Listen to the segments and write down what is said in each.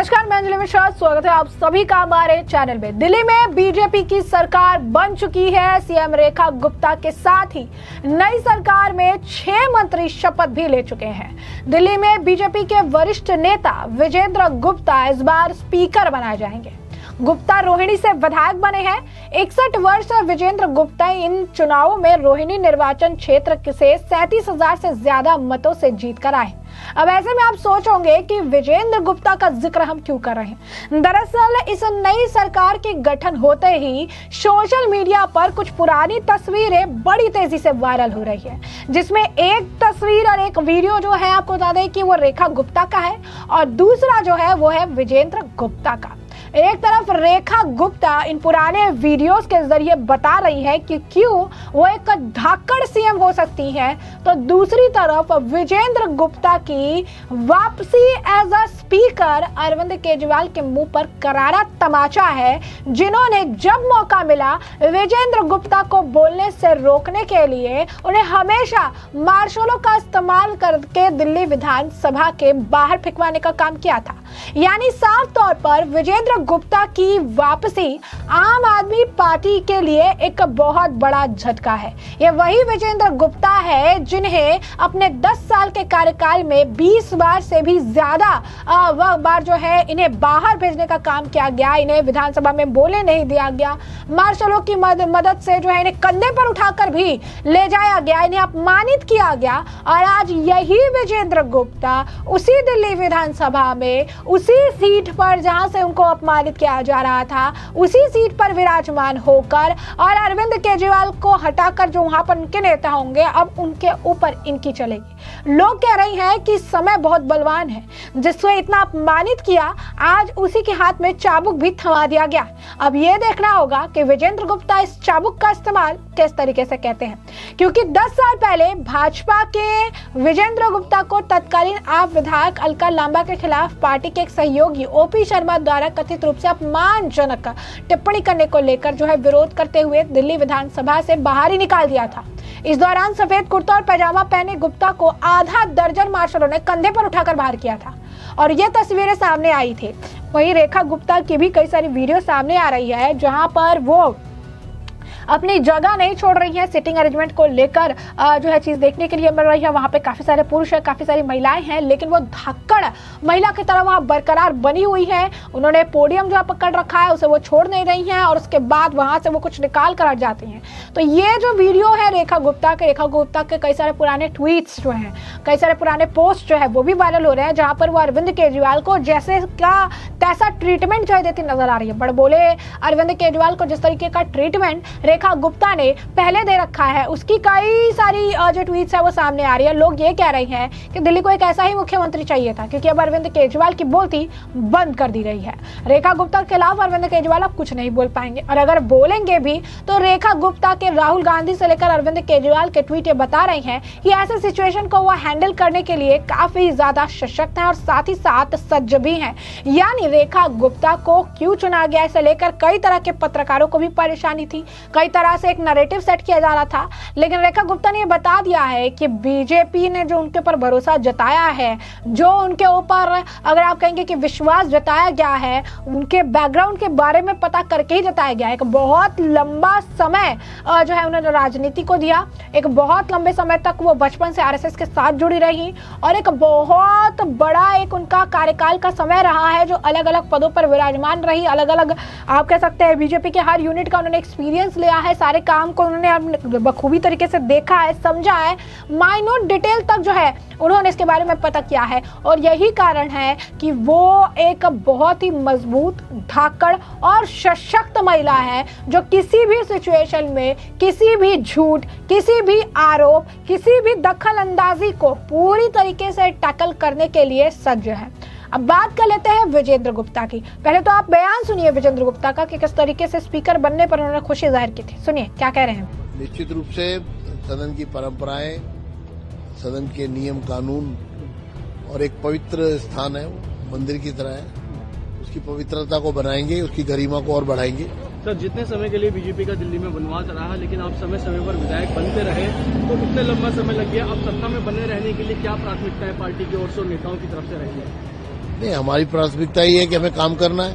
नमस्कार, मैं अंजलि मिश्रा। स्वागत है आप सभी का हमारे चैनल में। दिल्ली में बीजेपी की सरकार बन चुकी है। सीएम रेखा गुप्ता के साथ ही नई सरकार में 6 मंत्री शपथ भी ले चुके हैं। दिल्ली में बीजेपी के वरिष्ठ नेता विजेंद्र गुप्ता इस बार स्पीकर बनाए जाएंगे। गुप्ता रोहिणी से विधायक बने हैं। 61 वर्ष विजेंद्र गुप्ता इन चुनावों में रोहिणी निर्वाचन क्षेत्र से 37,000 से ज्यादा मतों से जीत कर आए। अब ऐसे में आप सोचोगे कि विजेंद्र गुप्ता का जिक्र हम क्यों कर रहे हैं। दरअसल इस नई सरकार के गठन होते ही सोशल मीडिया पर कुछ पुरानी तस्वीरें बड़ी तेजी से वायरल हो रही है, जिसमें एक तस्वीर और एक वीडियो जो है, आपको बता दें कि वो रेखा गुप्ता का है और दूसरा जो है वो है विजेंद्र गुप्ता का। एक तरफ रेखा गुप्ता इन पुराने वीडियोस के जरिए बता रही है कि क्यों वो एक धाकड़ सीएम हो सकती है, तो दूसरी तरफ विजेंद्र गुप्ता की वापसी as a speaker Arvind Kejriwal के मुंह पर करारा तमाचा है, जिन्होंने जब मौका मिला विजेंद्र गुप्ता को बोलने से रोकने के लिए उन्हें हमेशा मार्शलों का इस्तेमाल करके दिल्ली विधानसभा के बाहर फेंकवाने का काम किया था। यानी साफ तौर पर विजेंद्र गुप्ता की वापसी आम आदमी पार्टी के लिए एक बहुत बड़ा झटका है। ये वही विजेंद्र गुप्ता है जिन्हें अपने 10 साल के कार्यकाल में 20 बार से भी ज्यादा बार जो है इन्हें बाहर भेजने का काम किया गया, इन्हें विधानसभा में बोले नहीं दिया गया, मार्शलों की मदद से जो है इन्हें कंधे पर उठाकर भी ले जाया गया, इन्हें अपमानित किया गया। और आज यही विजेंद्र गुप्ता उसी दिल्ली विधानसभा में, उसी सीट पर जहां से उनको अपमानित किया जा रहा था, उसी सीट पर विराजमान होकर और अरविंद केजरीवाल को हटाकर जो वहां पर उनके नेता होंगे, अब उनके ऊपर इनकी चलेगी। लोग कह रहे हैं कि समय बहुत बलवान है, जिसको इतना अपमानित किया आज उसी के हाथ में चाबुक भी थमा दिया गया। अब यह देखना होगा कि विजेंद्र गुप्ता इस चाबुक का इस्तेमाल किस तरीके से कहते हैं, क्योंकि 10 साल पहले भाजपा के विजेंद्र गुप्ता को तत्कालीन आप विधायक अलका लांबा के खिलाफ पार्टी के एक सहयोगी ओपी शर्मा द्वारा कथित रूप से अपमानजनक टिप्पणी करने को लेकर जो है विरोध करते हुए दिल्ली विधानसभा से बाहर ही निकाल दिया था। इस दौरान सफेद कुर्ता और पैजामा पहने गुप्ता को आधा दर्जन मार्शलों ने कंधे पर उठाकर बाहर किया था और ये तस्वीरें सामने आई थी। वहीं रेखा गुप्ता की भी कई सारी वीडियो सामने आ रही है, जहां पर वो अपनी जगह नहीं छोड़ रही है। सिटिंग अरेंजमेंट को लेकर जो है चीज देखने के लिए मिल रही है। वहां पे काफी सारे पुरुष है, काफी सारी महिलाएं हैं, लेकिन वो धाकड़ महिला की तरह वहां बरकरार बनी हुई है। उन्होंने पोडियम जो पकड़ रखा है उसे वो छोड़ नहीं रही हैं और उसके बाद वहां से वो कुछ निकाल कर हट जाती हैं। तो ये जो वीडियो है रेखा गुप्ता के कई सारे पुराने ट्वीट्स जो हैं, कई सारे पुराने पोस्ट जो है वो भी वायरल हो रहे हैं, जहां पर वो अरविंद केजरीवाल को जैसे का तैसा ट्रीटमेंट जो है देती नजर आ रही है। बड़े बोले अरविंद केजरीवाल को जिस तरीके का ट्रीटमेंट रेखा गुप्ता ने पहले दे रखा है, उसकी कई सारी जो ट्वीट्स है वो सामने आ रही है। लोग ये कह रहे हैं कि दिल्ली को एक ऐसा ही मुख्यमंत्री चाहिए था, क्योंकि अब अरविंद केजरीवाल की बोलती बंद कर दी गई है। रेखा गुप्ता के खिलाफ अरविंद केजरीवाल अब कुछ नहीं बोल पाएंगे, और अगर बोलेंगे भी तो रेखा गुप्ता के राहुल गांधी से लेकर अरविंद केजरीवाल के ट्वीट बता रहे हैं कि ऐसे सिचुएशन को वो हैंडल करने के लिए काफी ज्यादा सशक्त है और साथ ही साथ सज्ज भी है। यानी रेखा गुप्ता को क्यों चुना गया, इसे लेकर कई तरह के पत्रकारों को भी परेशानी थी, कई तरह से एक नैरेटिव सेट किया जा रहा था। लेकिन रेखा गुप्ता ने ये बता दिया है कि बीजेपी ने जो उनके ऊपर भरोसा जताया है, जो उनके ऊपर अगर आप कहेंगे कि विश्वास जताया गया है, उनके बैकग्राउंड के बारे में पता करके ही जताया गया है। एक बहुत लंबा समय जो है उन्होंने राजनीति को दिया, एक बहुत लंबे समय तक वो बचपन से आरएसएस के साथ जुड़ी रही और एक बहुत बड़ा एक उनका कार्यकाल का समय रहा है, जो अलग अलग पदों पर विराजमान रही। अलग अलग आप कह सकते हैं बीजेपी के हर यूनिट का उन्होंने एक्सपीरियंस लिया है, सारे काम को उन्होंने बखूबी तरीके से देखा है, समझा है, माइन्यूट डिटेल तक जो है उन्होंने इसके बारे में पता किया है। और यही कारण है कि वो एक बहुत ही मजबूत, धाकड़ और सशक्त महिला है, जो किसी भी सिचुएशन में किसी भी झूठ, किसी भी आरोप, किसी भी दखल अंदाजी को पूरी तरीके से टैकल करने के लिए सज्ज है। अब बात कर लेते हैं विजेंद्र गुप्ता की। पहले तो आप बयान सुनिए विजेंद्र गुप्ता का कि किस तरीके से स्पीकर बनने पर उन्होंने खुशी जाहिर की थी। सुनिए क्या कह रहे हैं। निश्चित रूप से सदन की परंपराएं, सदन के नियम कानून और एक पवित्र स्थान है, वो मंदिर की तरह है, उसकी पवित्रता को बनाएंगे, उसकी गरिमा को और बढ़ाएंगे। सर, जितने समय के लिए बीजेपी का दिल्ली में वनवास रहा, लेकिन आप समय समय पर विधायक बनते रहे, तो इतने लंबा समय लग गया। अब सत्ता में बने रहने के लिए क्या प्राथमिकता है पार्टी की ओर से और नेताओं की तरफ से रहेगी? नहीं, हमारी प्राथमिकता ये है कि हमें काम करना है,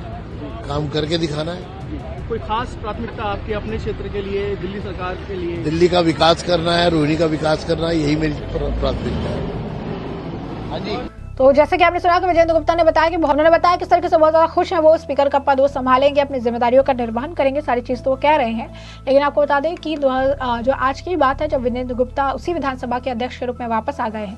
काम करके दिखाना है। कोई खास प्राथमिकता आपकी अपने क्षेत्र के लिए, दिल्ली सरकार के लिए? दिल्ली का विकास करना है, रोहिणी का विकास करना है, यही मेरी प्राथमिकता है। हाँ जी। तो जैसे कि आपने सुना कि विजेंद्र गुप्ता ने बताया कि उन्होंने बताया किस तरीके से बहुत ज्यादा खुश हैं, वो स्पीकर का पद वो संभालेंगे, अपनी जिम्मेदारियों का निर्वहन करेंगे, सारी चीज तो वो कह रहे हैं। लेकिन आपको बता दें कि जो आज की बात है, जब विजेंद्र गुप्ता उसी विधानसभा के अध्यक्ष के रूप में वापस आ गए हैं,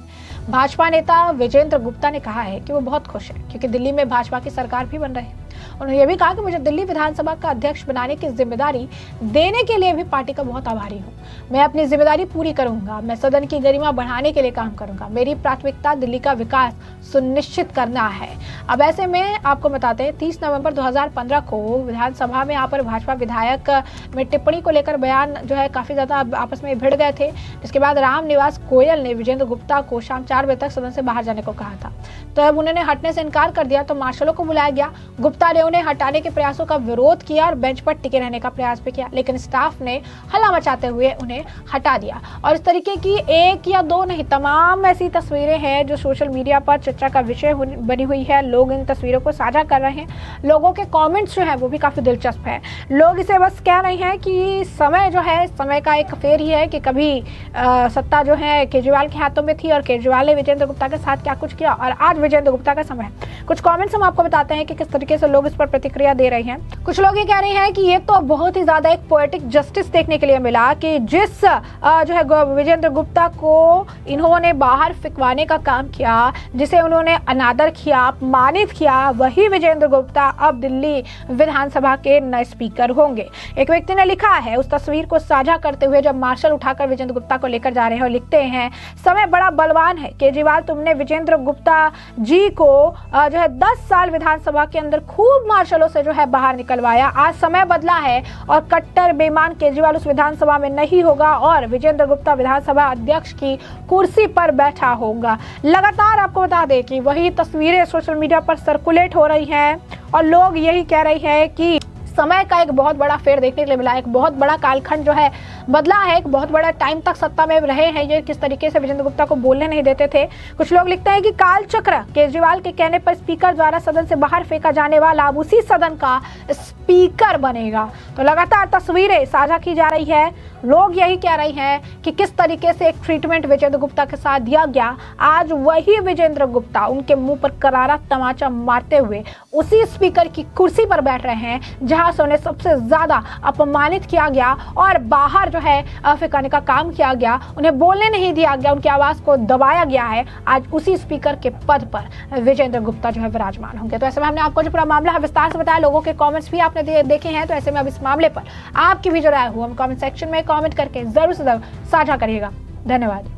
भाजपा नेता विजेंद्र गुप्ता ने कहा है कि वो बहुत खुश है क्योंकि दिल्ली में भाजपा की सरकार भी बन रही है। उन्होंने ये भी कहा कि मुझे दिल्ली विधानसभा का अध्यक्ष बनाने की जिम्मेदारी देने के लिए भी पार्टी का बहुत आभारी हूँ। मैं अपनी जिम्मेदारी पूरी करूंगा, मैं सदन की गरिमा बढ़ाने के लिए काम करूंगा, मेरी प्राथमिकता दिल्ली का विकास सुनिश्चित करना है। अब ऐसे में आपको बताते हैं 30 नवंबर 2015 को विधानसभा में यहाँ पर भाजपा विधायक में टिप्पणी को लेकर बयान जो है काफी ज्यादा आपस में भिड़ गए थे। इसके बाद रामनिवास गोयल ने विजेंद्र गुप्ता को शाम 4 बजे तक सदन से बाहर जाने को कहा था। तो अब उन्होंने हटने से इनकार कर दिया तो मार्शलों को बुलाया गया। गुप्ता ने उन्हें हटाने के प्रयासों का विरोध किया और बेंच पर टिके रहने का प्रयास भी किया, लेकिन स्टाफ ने हल्ला मचाते हुए उन्हें हटा दिया। और इस तरीके की एक या दो नहीं, तमाम ऐसी तस्वीरें हैं जो सोशल मीडिया पर चर्चा का विषय बनी हुई है। लोग इन तस्वीरों को साझा कर रहे हैं। लोगों के कमेंट्स जो है वो भी काफी दिलचस्प है। लोग इसे बस कह रहे हैं कि समय जो है, समय का एक फेर ही है कि कभी सत्ता जो है केजरीवाल के हाथों में थी और केजरीवाल ने विजेंद्र गुप्ता के साथ क्या कुछ किया और आज विजेंद्र गुप्ता का समय। कुछ कमेंट्स हम आपको बताते हैं कि किस तरीके से लोग इस पर प्रतिक्रिया दे रहे हैं। कुछ लोग ये कह रहे हैं कि ये तो बहुत ही ज्यादा एक पोएटिक जस्टिस देखने के लिए मिला कि जिस जो है विजेंद्र गुप्ता को इन्होंने बाहर फिकवाने का काम किया, जिसे उन्होंने अनादर किया, अपमानित किया, वही विजेंद्र गुप्ता अब दिल्ली विधानसभा के नए स्पीकर होंगे। एक व्यक्ति ने लिखा है उस तस्वीर को साझा करते हुए जब मार्शल उठाकर विजेंद्र गुप्ता को लेकर जा रहे हैं और लिखते हैं, समय बड़ा बलवान है केजरीवाल, तुमने विजेंद्र गुप्ता जी को जो है 10 साल विधानसभा के अंदर खूब मार्शलों से जो है बाहर निकलवाया। आज समय बदला है और कट्टर बेईमान केजरीवाल उस विधानसभा में नहीं होगा और विजेंद्र गुप्ता विधानसभा अध्यक्ष की कुर्सी पर बैठा होगा। लगातार आपको बता दें कि वही तस्वीरें सोशल मीडिया पर सर्कुलेट हो रही हैं और लोग यही कह रहे हैं कि समय का एक बहुत बड़ा फेर देखने के लिए मिला, एक बहुत बड़ा कालखंड जो है बदला है, एक बहुत बड़ा टाइम तक सत्ता में रहे हैं ये, किस तरीके से विजेंद्र गुप्ता को बोलने नहीं देते थे। कुछ लोग लिखते हैं कि काल चक्र, केजरीवाल के कहने पर स्पीकर द्वारा सदन से बाहर फेंका जाने वाला अब उसी सदन का स्पीकर बनेगा। तो लगातार तस्वीरें साझा की जा रही है। लोग यही कह रहे हैं कि किस तरीके से एक ट्रीटमेंट विजेंद्र गुप्ता के साथ दिया गया। आज वही विजेंद्र गुप्ता उनके मुंह पर करारा तमाचा मारते हुए उसी स्पीकर की कुर्सी पर बैठ रहे हैं जहां से उन्हें सबसे ज्यादा अपमानित किया गया और बाहर जो है फेंकाने का काम किया गया, उन्हें बोलने नहीं दिया गया, उनकी आवाज को दबाया गया है। आज उसी स्पीकर के पद पर विजेंद्र गुप्ता जो है विराजमान होंगे। तो ऐसे में हमने आपको जो पूरा मामला है विस्तार से बताया, लोगों के कमेंट्स भी आपने देखे हैं। तो ऐसे में अब इस मामले पर आपकी भी जो राय हो हम कमेंट सेक्शन में कमेंट करके जरूर से जरूर साझा करिएगा। धन्यवाद।